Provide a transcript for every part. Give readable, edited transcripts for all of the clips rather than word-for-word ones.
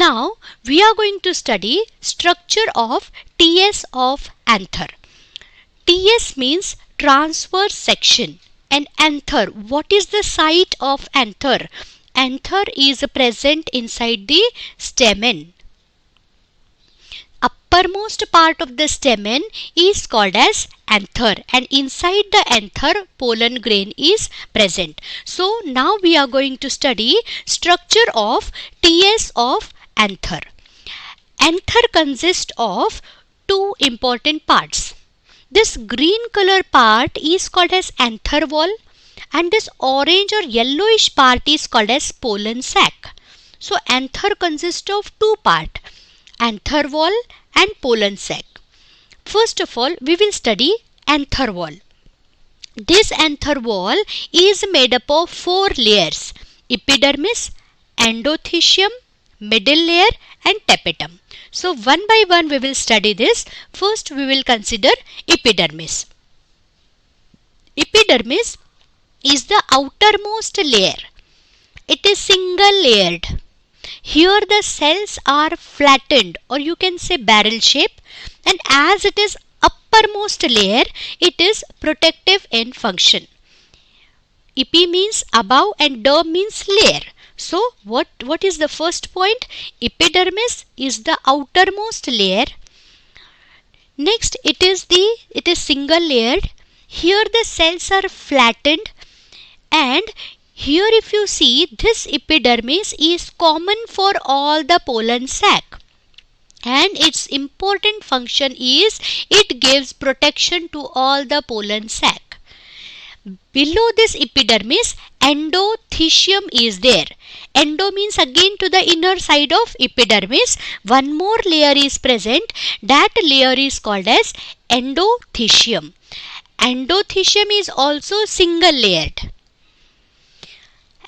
Now we are going to study structure of TS of anther. TS means transverse section, and anther, what is the site of anther? Anther is present inside the stamen. Uppermost part of the stamen is called as anther, and inside the anther pollen grain is present. So now we are going to study structure of TS of anther. Anther consists of two important parts. This green color part is called as anther wall, and this orange or yellowish part is called as pollen sac. So anther consists of two parts, anther wall and pollen sac. First of all, we will study anther wall. This anther wall is made up of four layers: epidermis, endothecium, middle layer and tapetum. So one by one we will study this. First we will consider epidermis. Epidermis is the outermost layer. It is single layered. Here the cells are flattened, or you can say barrel shape, and as it is uppermost layer, it is protective in function. Epi means above and derm means layer. So what is the first point? Epidermis is the outermost layer. Next it is single layered. Here the cells are flattened, and here if you see, this epidermis is common for all the pollen sac, and its important function is it gives protection to all the pollen sac. Below this epidermis, endothecium is there. Endo means again to the inner side of epidermis. One more layer is present. That layer is called as endothecium. Endothecium is also single layered.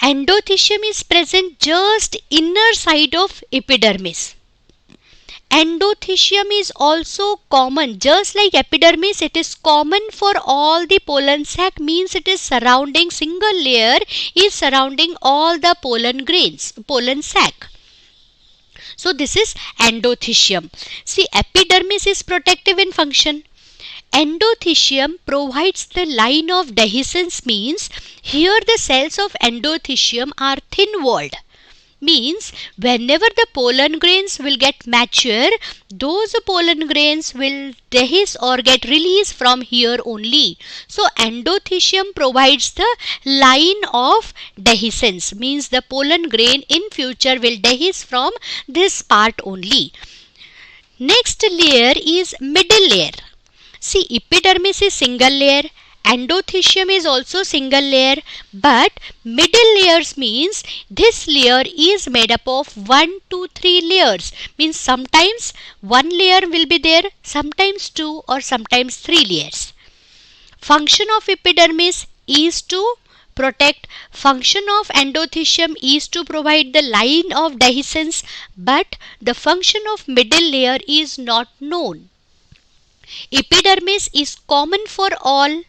Endothecium is present just inner side of epidermis. Endothecium is also common, just like epidermis, it is common for all the pollen sac, means it is surrounding, single layer is surrounding all the pollen grains, pollen sac. So this is endothecium. See, epidermis is protective in function. Endothecium provides the line of dehiscence, means here the cells of endothecium are thin walled. Means whenever the pollen grains will get mature, those pollen grains will dehisce or get released from here only. So endothecium provides the line of dehiscence, means the pollen grain in future will dehisce from this part only. Next layer is middle layer. See, epidermis is single layer, endothecium is also single layer, but middle layers means this layer is made up of 1 to 3 layers. Means sometimes one layer will be there, sometimes two or sometimes 3 layers. Function of epidermis is to protect. Function of endothecium is to provide the line of dehiscence, but the function of middle layer is not known. Epidermis is common for all.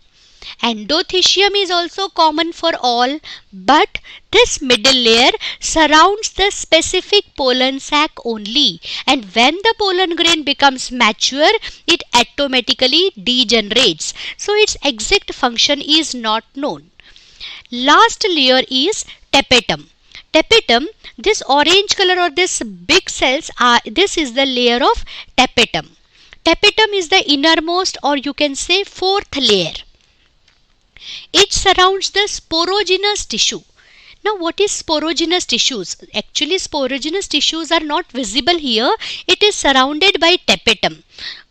Endothecium is also common for all, but this middle layer surrounds the specific pollen sac only, and when the pollen grain becomes mature, it automatically degenerates. So its exact function is not known. Last layer is tapetum. Tapetum, this orange color or this big cells are, this is the layer of tapetum. Tapetum is the innermost, or you can say fourth layer. It surrounds the sporogenous tissue. Now what is sporogenous tissues? Actually sporogenous tissues are not visible here. It is surrounded by tapetum.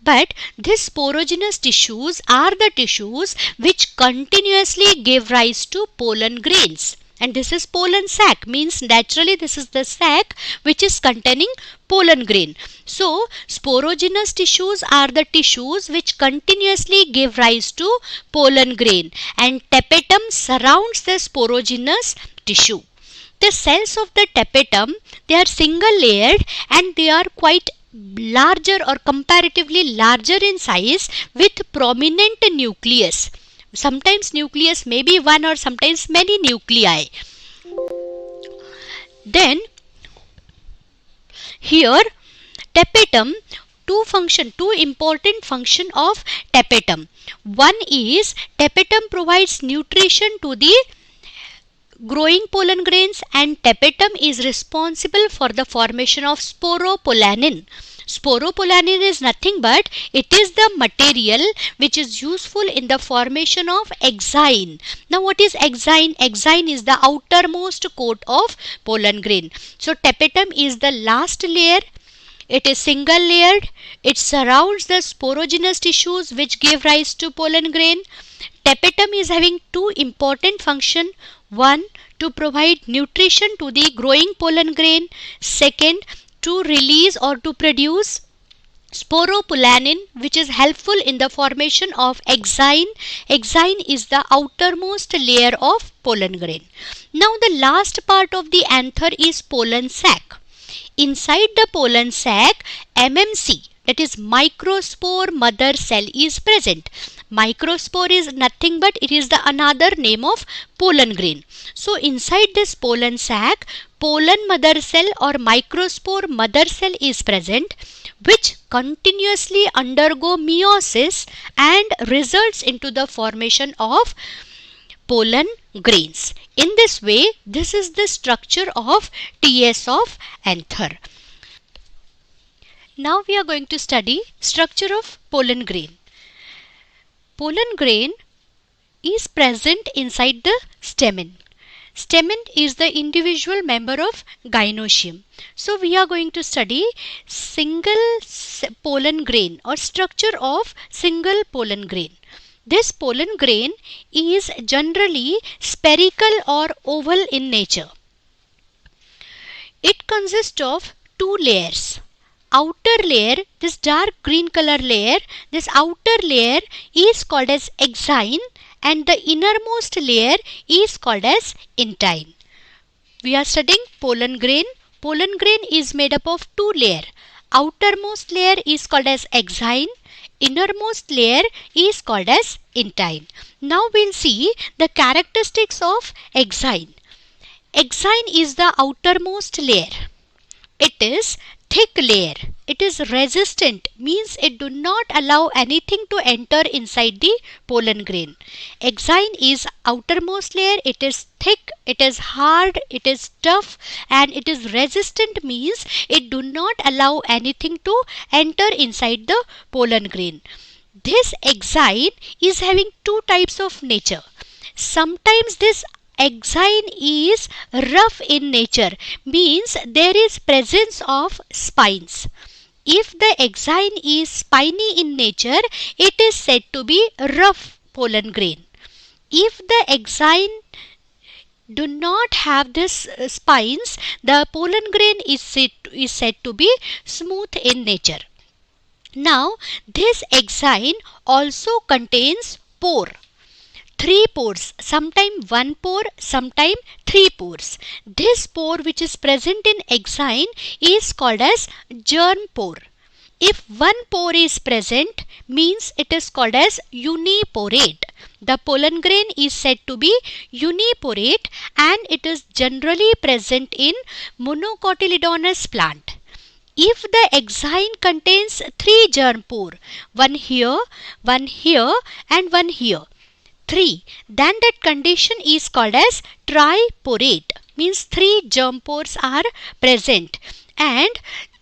But these sporogenous tissues are the tissues which continuously give rise to pollen grains. And this is pollen sac, means naturally this is the sac which is containing pollen grain. So sporogenous tissues are the tissues which continuously give rise to pollen grain, and tapetum surrounds the sporogenous tissue. The cells of the tapetum, they are single layered and they are quite larger or comparatively larger in size with prominent nucleus. Sometimes nucleus may be one or sometimes many nuclei. Then Here tapetum, two important function of tapetum. One is tapetum provides nutrition to the growing pollen grains, and tapetum is responsible for the formation of sporopolanin. Sporopolanin is nothing but it is the material which is useful in the formation of exine. Now what is exine? Exine is the outermost coat of pollen grain. So tapetum is the last layer. It is single layered. It surrounds the sporogenous tissues which give rise to pollen grain. Tapetum is having two important functions. One, to provide nutrition to the growing pollen grain. Second, to release or to produce sporopolanin, which is helpful in the formation of exine. Exine is the outermost layer of pollen grain. Now the last part of the anther is pollen sac. Inside the pollen sac, MMC, that is microspore mother cell, is present. Microspore is nothing but it is the another name of pollen grain. So inside this pollen sac, pollen mother cell or microspore mother cell is present, which continuously undergo meiosis and results into the formation of pollen grains. In this way, this is the structure of TS of anther. Now we are going to study structure of pollen grain. Pollen grain is present inside the stamen. Stamen is the individual member of gynoecium. So we are going to study single pollen grain or structure of single pollen grain. This pollen grain is generally spherical or oval in nature. It consists of two layers. Outer layer, this dark green color layer, this outer layer is called as exine, and the innermost layer is called as intine. We are studying pollen grain. Pollen grain is made up of two layers. Outermost layer is called as exine. Innermost layer is called as intine. Now we'll see the characteristics of exine. Exine is the outermost layer. It is thick layer. It is resistant, means it do not allow anything to enter inside the pollen grain. Exine is outermost layer. It is thick, it is hard, it is tough, and it is resistant, means it do not allow anything to enter inside the pollen grain. This exine is having two types of nature. Sometimes this exine is rough in nature, means there is presence of spines. If the exine is spiny in nature, it is said to be rough pollen grain. If the exine do not have this spines, the pollen grain is said to be smooth in nature. Now this exine also contains pore. Three pores, sometime one pore, sometime three pores. This pore which is present in exine is called as germ pore. If one pore is present, means it is called as uniporate. The pollen grain is said to be uniporate, and it is generally present in monocotyledonous plant. If the exine contains three germ pore, one here, and one here, three, then that condition is called as triporate, means three germ pores are present, and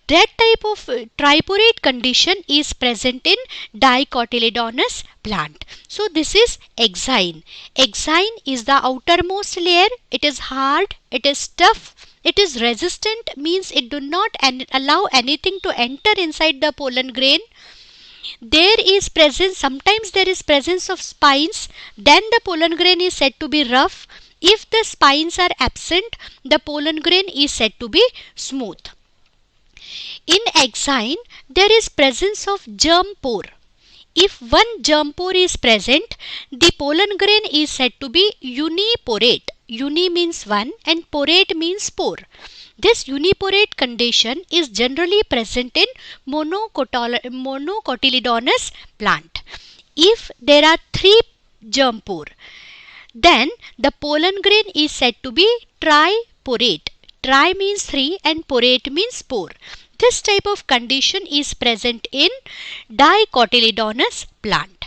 that type of triporate condition is present in dicotyledonous plant. So this is exine. Exine is the outermost layer. It is hard, it is tough, it is resistant, means it do not allow anything to enter inside the pollen grain. There is presence, sometimes there is presence of spines, then the pollen grain is said to be rough. If the spines are absent, the pollen grain is said to be smooth. In exine, there is presence of germ pore. If one germ pore is present, the pollen grain is said to be uniporate. Uni means one and porate means pore. This uniporate condition is generally present in monocotyledonous plant. If there are three germ pore, then the pollen grain is said to be triporate. Tri means three and porate means pore. This type of condition is present in dicotyledonous plant.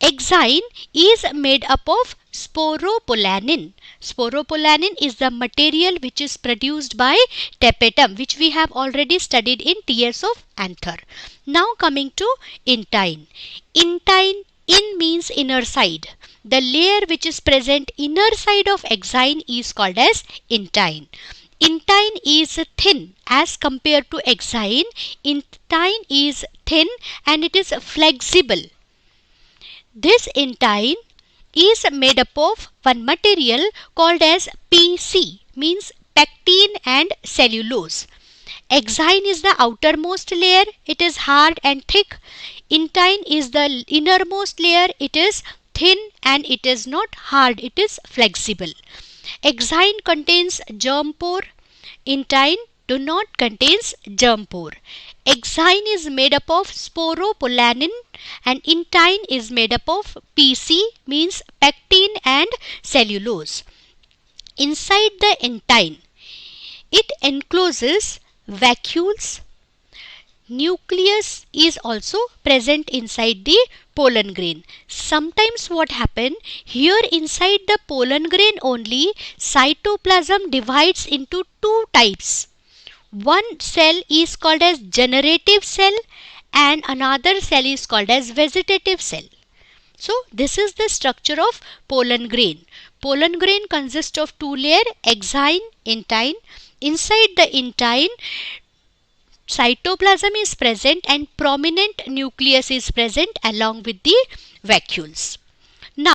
Exine is made up of sporopolanin. Sporopolanin is the material which is produced by tapetum, which we have already studied in TS of anther. Now coming to intine. Intine, in means inner side. The layer which is present inner side of exine is called as intine. Intine is thin as compared to exine. Intine is thin and it is flexible. This intine is made up of one material called as PC, means pectin and cellulose. Exine is the outermost layer, it is hard and thick. Intine is the innermost layer, it is thin and it is not hard, it is flexible. Exine contains germ pore, intine do not contains germ pore. Exine is made up of sporopolanin and intine is made up of PC, means pectin and cellulose. Inside the intine, it encloses vacuoles. Nucleus is also present inside the pollen grain. Sometimes what happen, here inside the pollen grain only, cytoplasm divides into two types. One cell is called as generative cell and another cell is called as vegetative cell. So this is the structure of pollen grain. Pollen grain consists of two layers, exine, intine. Inside the intine, cytoplasm is present and prominent nucleus is present along with the vacuoles.